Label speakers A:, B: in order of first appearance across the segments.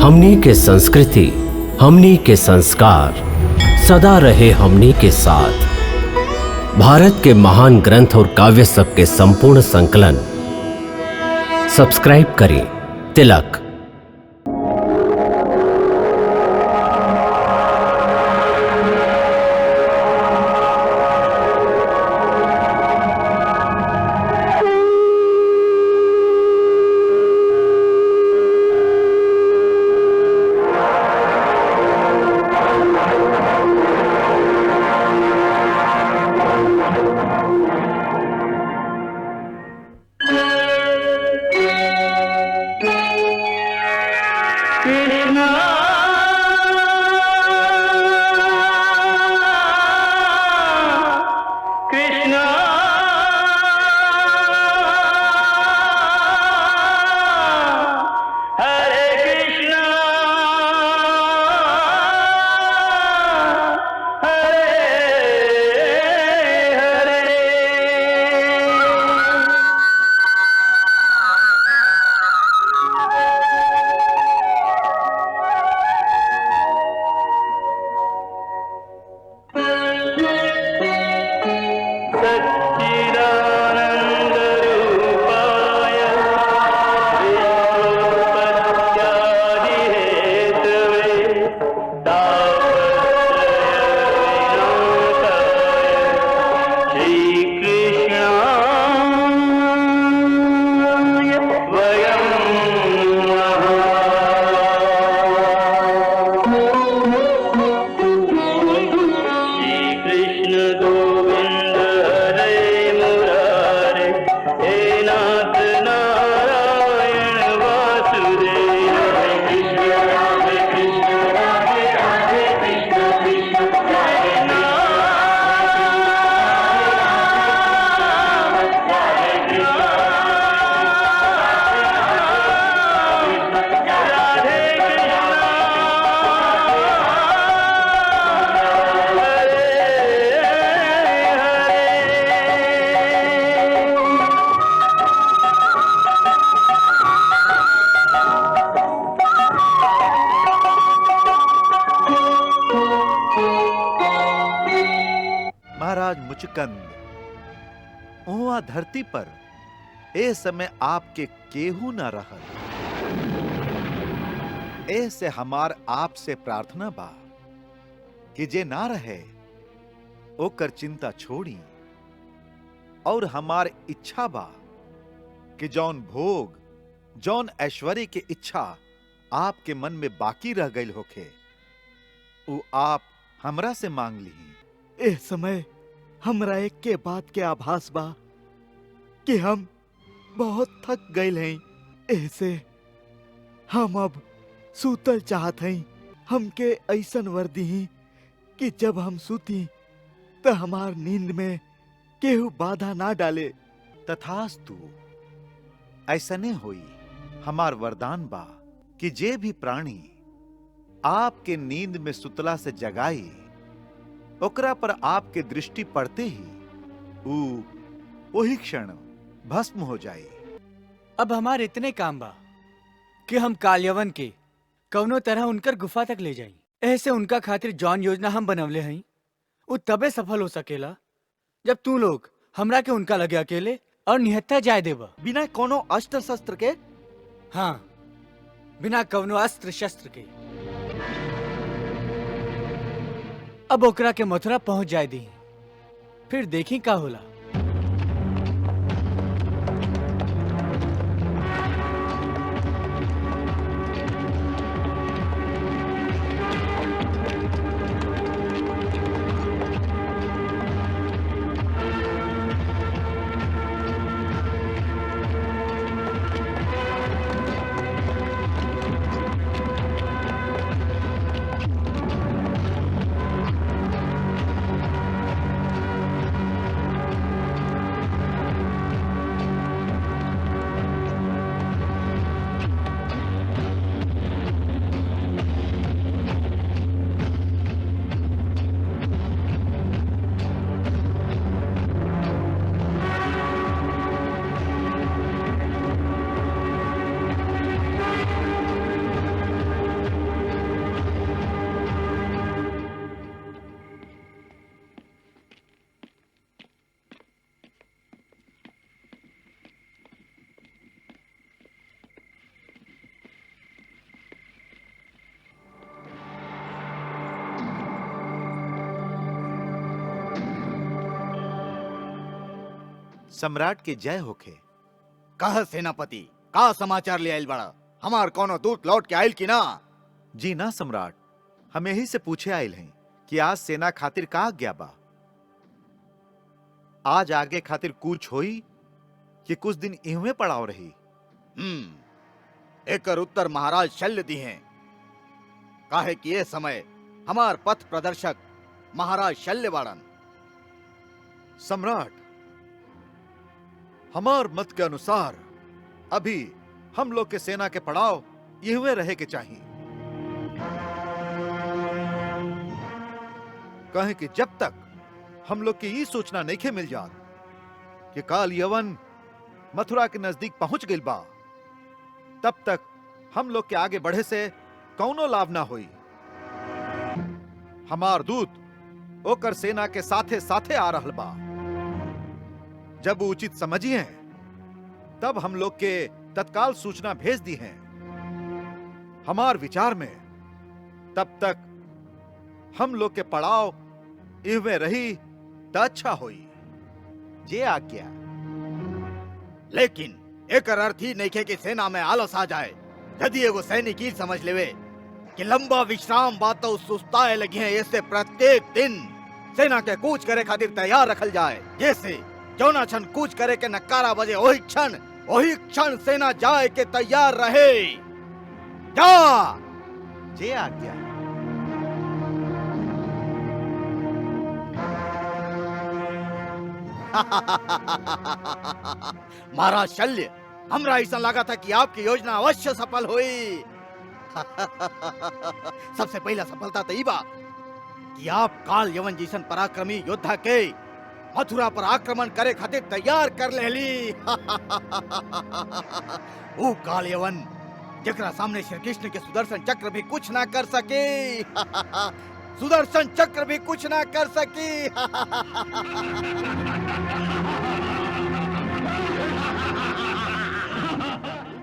A: हमनी के संस्कृति, हमनी के संस्कार सदा रहे हमनी के साथ। भारत के महान ग्रंथ और काव्य सब के संपूर्ण संकलन सब्सक्राइब करें तिलक।
B: मुचकंद उहाँ धरती पर ए समय आपके केहू न रहल। ऐसे हमार आप से प्रार्थना बा कि जे ना रहे ओकर चिंता छोड़ी, और हमार इच्छा बा कि जौन भोग जौन ऐश्वर्य के इच्छा आपके मन में बाकी रह गई होखे वो आप हमरा से मांग ली।
C: ए समय हमरा एक के बात के आभास बा कि हम बहुत थक गए हैं। ऐसे हम अब सूतल चाहत हैं। हमके ऐसन वर्दी ही कि जब हम सूती तो हमार नींद में केहू बाधा ना डाले।
B: तथास्तु ऐसने होई। हमार वरदान बा कि जे भी प्राणी आपके नींद में सुतला से जगाई ओकरा पर आपके दृष्टि पड़ते ही वही क्षण भस्म हो जाए।
D: अब हमारे इतने काम बा कि हम काल्यवन के कौनो तरह उनकर गुफा तक ले जाई। ऐसे उनका खातिर जौन योजना हम बनवले हई वो तबे सफल हो सकेला जब तू लोग हमरा के उनका लगे अकेले और निहत्था जाए देबा।
C: बिना कोनो अस्त्र शस्त्र के?
D: हाँ, बिना कौनो अस्त्र शस्त्र के। अब ओकरा के मथुरा पहुंच जाए दी, फिर देखी का होला।
B: सम्राट की जय होखे।
C: कह सेनापति, का समाचार ले आइल बड़ा? हमार कोनो दूत लौट के आइल की ना?
B: जी ना सम्राट, हम यही से पूछे आइल हैं कि आज सेना खातिर का आज्ञा बा। आज आगे खातिर कूच होई कि कुछ दिन इहवे पड़ाव रही?
C: एकर उत्तर महाराज शल्य दी हैं। काहे कि ये समय हमार पथ प्रदर्शक महाराज शल्य बाड़न।
B: सम्राट, हमार मत के अनुसार अभी हम लोग के सेना के पड़ाव इहवे रहे के चाहिए। कहे कि जब तक हम लोग की ये सूचना नहीं मिल जात कि काल यवन मथुरा के नजदीक पहुंच गइल बा, तब तक हम लोग के आगे बढ़े से कौनो लाभ ना होई। हमार दूत ओकर सेना के साथे साथे आ रहल बा। जब वो उचित समझिए तब हम लोग के तत्काल सूचना भेज दी है। हमार विचार में तब तक हम लोग के पड़ाव इहवे रही तो अच्छा होई। जे आज्ञा।
C: लेकिन एकर अर्थ ही नहीं कि सेना में आलस आ जाए। यदि एगो सैनिक ही समझ लेवे कि लंबा विश्राम बात तो सुस्ताए लगी है, इससे प्रत्येक दिन सेना के कूच करे खातिर तैयार रखल जाए। जैसे जौना क्षण कूच करे के नकारा बजे वही क्षण सेना जाए के तैयार रहे। जा।
B: जे आज्ञा।
C: महाराज शल्य, हमरा ऐसा लगा था कि आपकी योजना अवश्य सफल हुई। सबसे पहला सफलता तो ई बा कि आप काल यवन जैसन पराक्रमी योद्धा के मथुरा पर आक्रमण करे खातिर तैयार कर लेली। वो काल यवन जकरा सामने श्री कृष्ण के सुदर्शन चक्र भी कुछ ना कर सके। सुदर्शन चक्र भी कुछ ना कर सकी।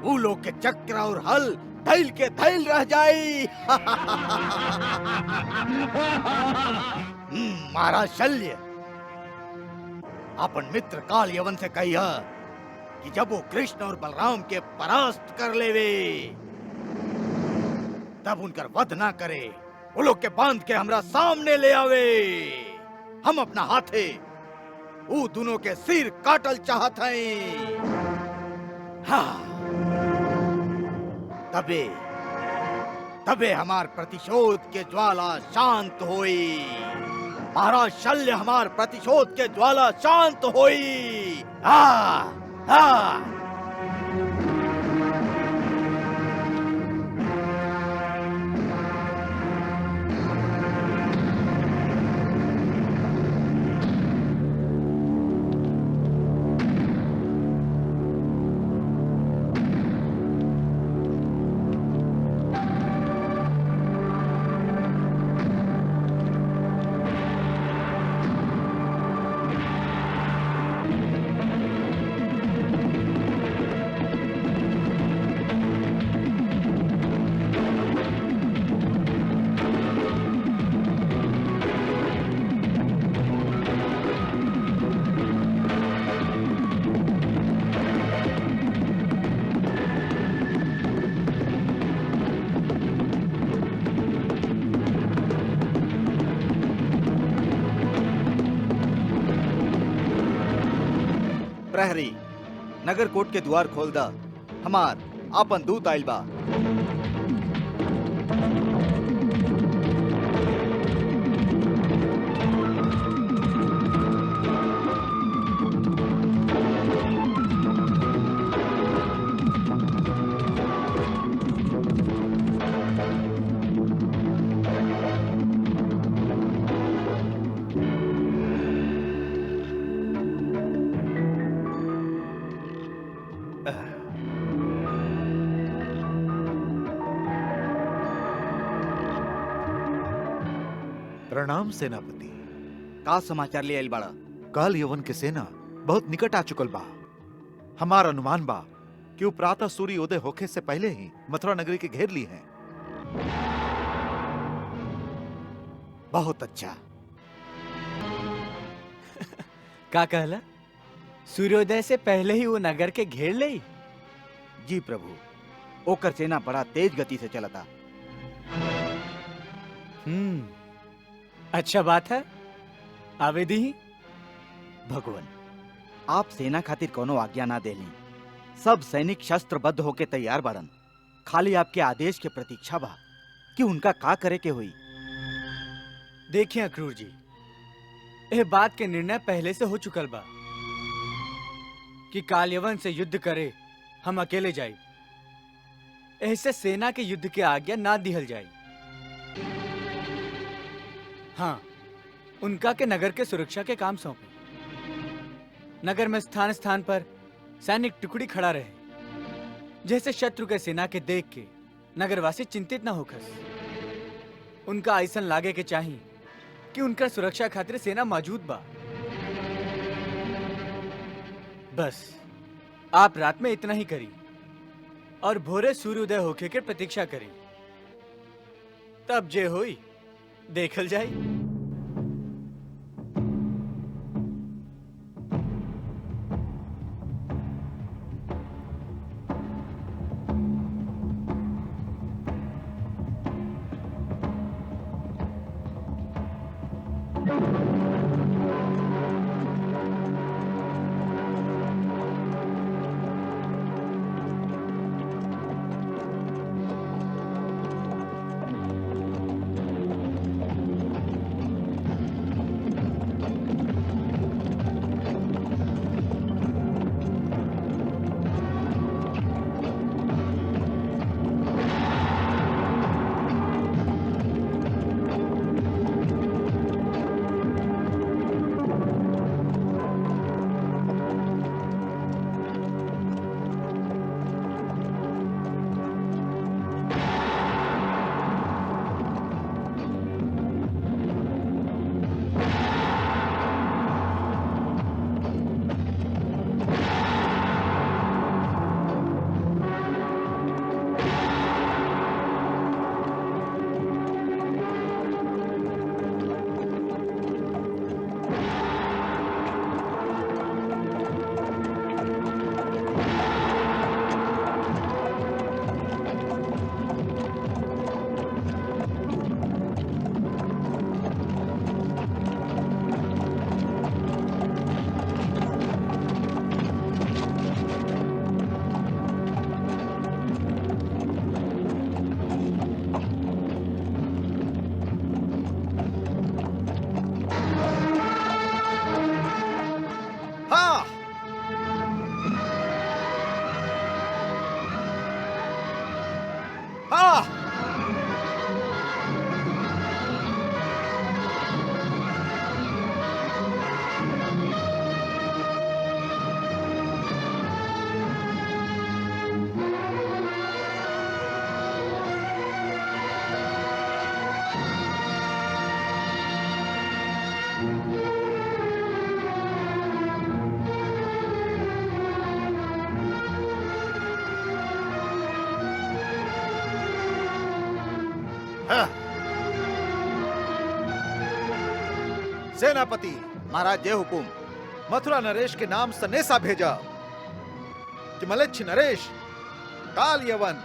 C: वो लोग के चक्र और हल धैल के धैल रह जाई। महाराज शल्य, अपन मित्र काल यवन से कहिया कि जब वो कृष्ण और बलराम के परास्त कर लेवे तब उनकर वध ना करे, वो लोग के बांध के हमरा सामने ले आवे। हम अपना हाथे वो दोनों के सिर काटल चाहत हैं। हाँ, तबे हमार प्रतिशोध के ज्वाला शांत होई। महाराज शल्य, हमार प्रतिशोध के ज्वाला शांत होई। प्रहरी, नगर कोट के द्वार खोल दा। हमार आपन दूत आइल बा।
B: प्रणाम सेनापति।
C: का समाचार ले आइल बाड़ा?
B: काल यवन के सेना बहुत निकट आ चुकल बा। हमार अनुमान बा कि वो प्रातः सूर्य उदय होखे से पहले ही मथुरा नगरी के घेर ली है।
C: बहुत अच्छा।
D: का कहला? सूर्योदय से पहले ही वो नगर के घेर ले।
C: जी प्रभु, ओकर सेना बड़ा तेज गति से चलता।
D: अच्छा बात है, आवेदी ही।
C: भगवान, आप सेना खातिर कोनो आज्ञा ना देली। सब सैनिक शस्त्रबद्ध होके तैयार बाड़न। खाली आपके आदेश के प्रतीक्षा बा कि उनका का करे के हुई।
D: देखिए अक्रूर जी, यह बात के निर्णय पहले से हो चुकल बा कि काल्यवन से युद्ध करे हम अकेले जाई। ऐसे सेना के युद्ध के आज्ञा ना दिहल जाई। हाँ, उनका के नगर के सुरक्षा के काम सौंपे। नगर में स्थान स्थान पर सैनिक टुकड़ी खड़ा रहे, जैसे शत्रु के सेना के देख के नगरवासी चिंतित न होखस। उनका ऐसन लागे के चाहिए कि उनका सुरक्षा खातिर सेना मौजूद बा। बस आप रात में इतना ही करी और भोरे सूर्योदय होके के प्रतीक्षा करी। तब जे होई देखल जाई।
B: सेनापति
C: महाराज, जय हुकुम।
B: मथुरा नरेश के नाम सनेसा भेजा कि मलेच्छ नरेश काल यवन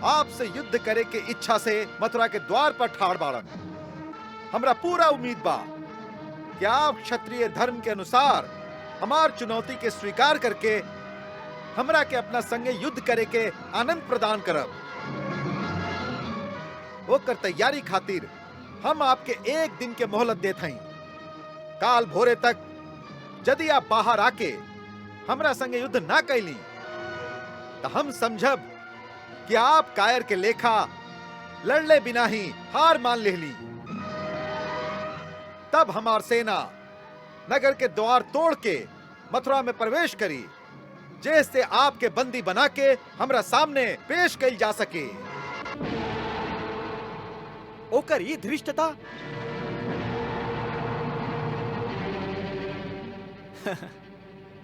B: आपसे युद्ध करे के इच्छा से मथुरा के द्वार पर ठाड़ बाड़न। हमरा पूरा उम्मीद बा कि आप क्षत्रिय धर्म के अनुसार हमार चुनौती के स्वीकार करके हमरा के अपना संगे युद्ध करे के आनंद प्रदान करब। ओकर तैयारी खातिर हम आपके एक दिन के मोहलत देत हई। काल भोरे तक यदि आप बाहर आके हमरा संगे युद्ध ना कैली तो हम समझब कि आप कायर के लेखा लड़ले बिना ही हार मान लेली। तब हमार सेना नगर के द्वार तोड़ के मथुरा में प्रवेश करी, जैसे आपके बंदी बना के हमरा सामने पेश कई जा सके।
C: ओकर ये धृष्टता।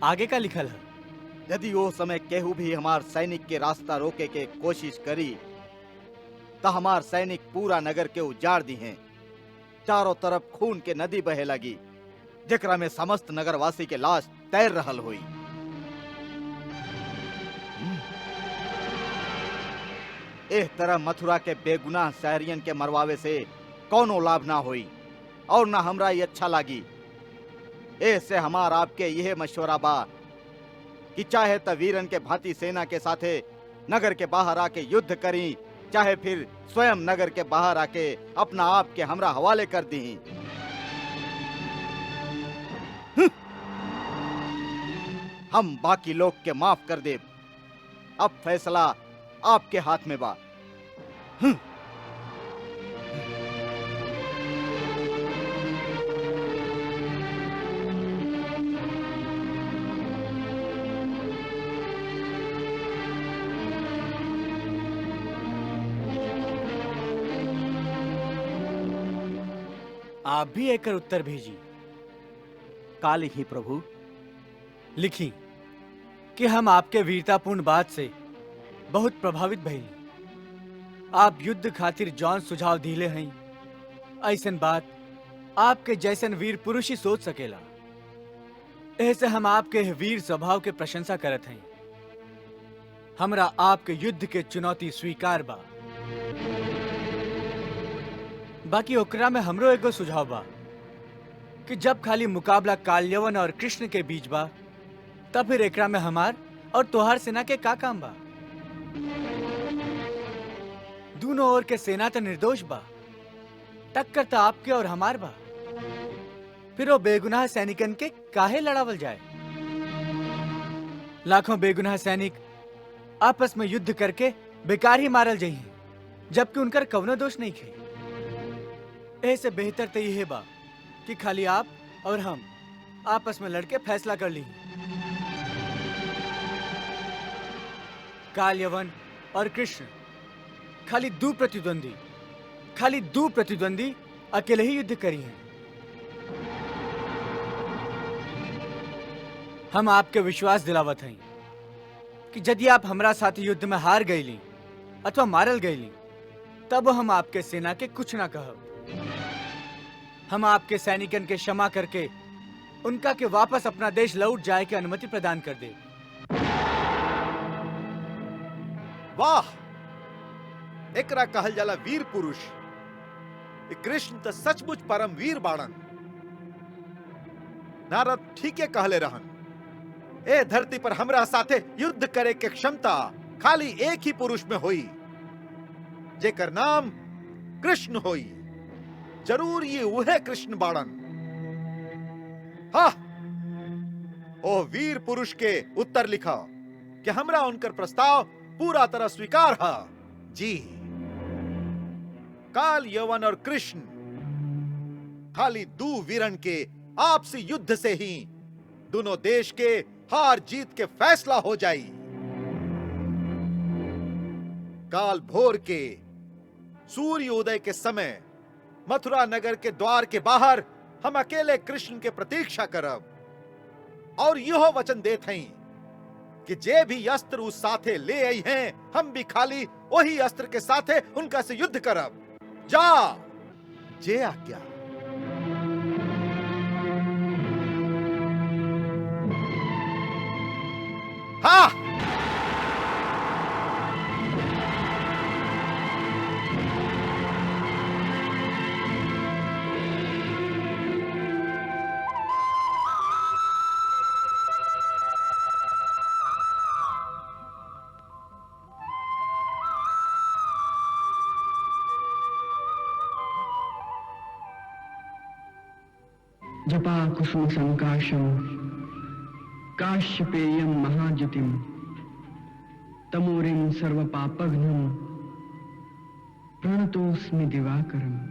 D: आगे का लिखल है?
C: यदि वो समय केहू भी हमार सैनिक के रास्ता रोके के कोशिश करी तो हमार सैनिक पूरा नगर के उजाड़ दी हैं। चारों तरफ खून के नदी बहे लगी, जेकरा में समस्त नगरवासी के लाश तैर रहल हुई। एह तरह मथुरा के बेगुनाह शहरियन के मरवावे से कौनो लाभ ना हुई और ना हमरा ये अच्छा लागी। एह से हमार आपके यह मशवरा बा कि चाहे त वीरन के भांति सेना के साथे नगर के बाहर आके युद्ध करी, चाहे फिर स्वयं नगर के बाहर आके अपना आप के हमरा हवाले कर दी। हम बाकी लोग के माफ कर दे। अब फैसला आपके हाथ में बा।
D: आप भी एक उत्तर भेजी।
C: काल ही प्रभु।
D: लिखी कि हम आपके वीरतापूर्ण बात से बहुत प्रभावित भइली। आप युद्ध खातिर जौन सुझाव दिले हैं, ऐसन बात आपके जैसन वीर पुरुष ही सोच सकेला। ऐसे हम आपके वीर स्वभाव के प्रशंसा करत हैं। हमरा आपके युद्ध के चुनौती स्वीकार बा। बाकी ओकरा में हमरो एगो सुझाव बा कि जब खाली मुकाबला काल्यवन और कृष्ण के बीच बा, तब फिर एकरा में हमार और तोहार सेना के का काम बा? दोनों ओर के सेना तो निर्दोष बा, टक्कर तो आपके और हमार बा। फिर वो बेगुनाह सैनिकन के काहे लड़ावल जाए? लाखों बेगुनाह सैनिक आपस में युद्ध करके बेकार ही मारल जाई हैं, जबकि उनकर कवनो दोष नहीं खे। ऐसे बेहतर तो यह बा कि खाली आप और हम आपस में लड़के फैसला कर ली। काल्यवन और कृष्ण खाली दो प्रतिद्वंदी अकेले ही युद्ध करी हैं। हम आपके विश्वास दिलावत हैं कि यदि आप हमरा साथ युद्ध में हार गईली अथवा मारल गईली, तब हम आपके सेना के कुछ ना कहब। हम आपके सैनिकन के क्षमा करके उनका के वापस अपना देश लौट जाए की अनुमति प्रदान कर दे।
B: वाह, एकरा कहल जाला वीर पुरुष। कृष्ण तो सचमुच परम वीर बाड़न। नारद ठीके कहले रहन। ए धरती पर हमरा साथे युद्ध करे के क्षमता खाली एक ही पुरुष में होई, जेकर नाम कृष्ण होई। जरूर ये वह कृष्ण बाड़न। हाँ, ओ वीर पुरुष के उत्तर लिखा कि हमरा उनकर प्रस्ताव पूरा तरह स्वीकार है। जी, काल यवन और कृष्ण खाली दो वीरन के आपसी युद्ध से ही दोनों देश के हार जीत के फैसला हो जाई। काल भोर के सूर्य उदय के समय मथुरा नगर के द्वार के बाहर हम अकेले कृष्ण के प्रतीक्षा करब और यह वचन देत हैं कि जे भी अस्त्र उस साथे ले आई हैं, हम भी खाली वही अस्त्र के साथे उनका से युद्ध करब। जा, जे आज्ञा। हाँ,
E: जपा कुसुम संकाशम काश्यपेयम महाज्योतिम तमोरिम सर्वपापघ्नम प्रणतोस्मि दिवाकरम।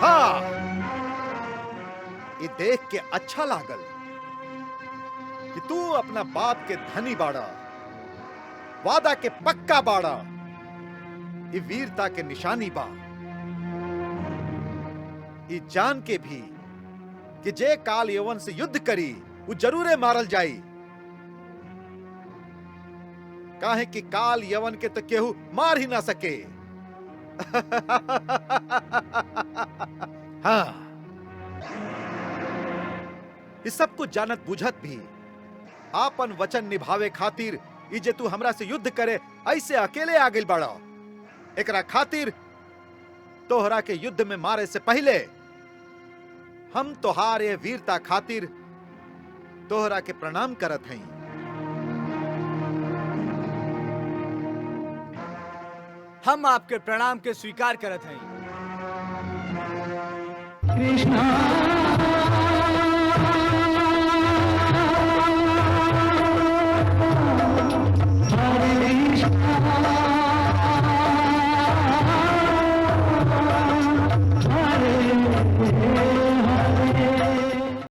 B: हाँ, ये देख के अच्छा लागल कि तू अपना बाप के धनी बाड़ा, वादा के पक्का बाड़ा। ये वीरता के निशानी बा। ये जान के भी कि जे काल यवन से युद्ध करी वो जरूरे मारल जाई। काहे कि काल यवन के तो केहू मार ही ना सके। हाँ, इस सब कुछ जानत बुझत भी आपन वचन निभावे खातिर ई जे तू हमरा से युद्ध करे ऐसे अकेले आ गइल बाड़ा। एकरा खातिर तोहरा के युद्ध में मारे से पहले हम तोहार ये वीरता खातिर तोहरा के प्रणाम करत हई।
D: हम आपके प्रणाम के स्वीकार करत हई।
E: कृष्णा